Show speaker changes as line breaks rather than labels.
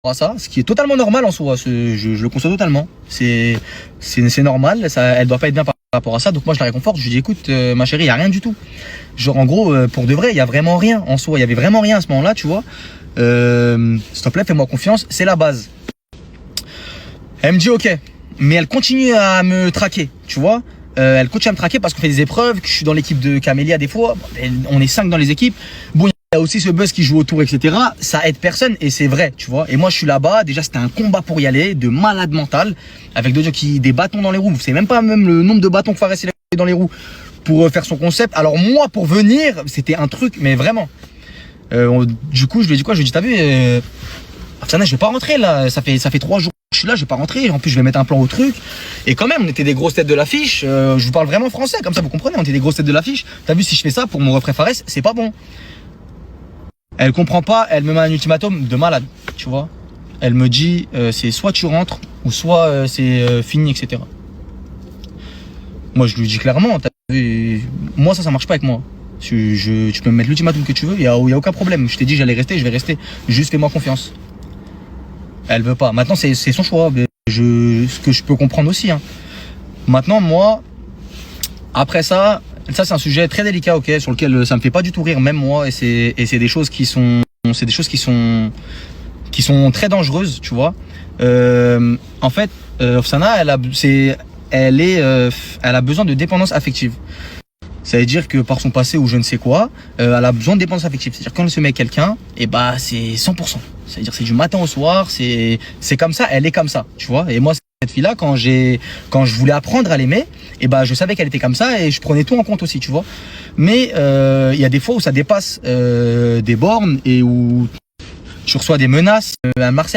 à ça, ce qui est totalement normal en soi. Je le conçois totalement. C'est normal. Ça, elle doit pas être bien par rapport à ça. Donc moi, je la réconforte. Je lui dis, écoute, ma chérie, il y a rien du tout. Genre, en gros, pour de vrai, il y a vraiment rien en soi. Il y avait vraiment rien à ce moment-là, tu vois. S'il te plaît, fais-moi confiance. C'est la base. Elle me dit, ok. Mais elle continue à me traquer, tu vois. Elle continue à me traquer parce qu'on fait des épreuves, que je suis dans l'équipe de Camélia des fois. On est 5 dans les équipes. Bon, il y a aussi ce buzz qui joue autour, etc. Ça aide personne et c'est vrai, tu vois. Et moi, je suis là-bas. Déjà, c'était un combat pour y aller, de malade mental, avec d'autres gens qui des bâtons dans les roues. Vous savez même pas même le nombre de bâtons que Fares il a dans les roues pour faire son concept. Alors moi, pour venir, c'était un truc, mais vraiment. Du coup, je lui ai dit quoi? Je lui ai dit, t'as vu, Afsana, je vais pas rentrer là. Ça fait 3 jours. Je suis là, je vais pas rentrer. En plus, je vais mettre un plan au truc. Et quand même, on était des grosses têtes de l'affiche. Je vous parle vraiment français, comme ça vous comprenez. On était des grosses têtes de l'affiche. T'as vu, si je fais ça pour mon refrain Fares, c'est pas bon. Elle comprend pas. Elle me met un ultimatum de malade, tu vois. Elle me dit, c'est soit tu rentres ou soit c'est fini, etc. Moi, je lui dis clairement, t'as vu, moi ça marche pas avec moi. Tu peux me mettre l'ultimatum que tu veux. Il y a aucun problème. Je t'ai dit, j'allais rester, je vais rester. Juste fais-moi confiance. Elle veut pas. Maintenant, c'est son choix. Ce que je peux comprendre aussi. Hein. Maintenant, moi, après ça, c'est un sujet très délicat, ok, sur lequel ça me fait pas du tout rire, même moi. Et c'est des choses qui sont, qui sont très dangereuses, tu vois. En fait, Afsana, elle a besoin de dépendance affective. Ça veut dire que par son passé ou je ne sais quoi, elle a besoin de dépendance affective. C'est-à-dire quand elle se met avec quelqu'un, et bah c'est 100%. C'est-à-dire c'est du matin au soir, c'est comme ça, elle est comme ça, tu vois. Et moi cette fille-là, quand je voulais apprendre à l'aimer, et bah je savais qu'elle était comme ça et je prenais tout en compte aussi, tu vois. Mais il y a des fois où ça dépasse des bornes et où tu reçois des menaces, un Marcel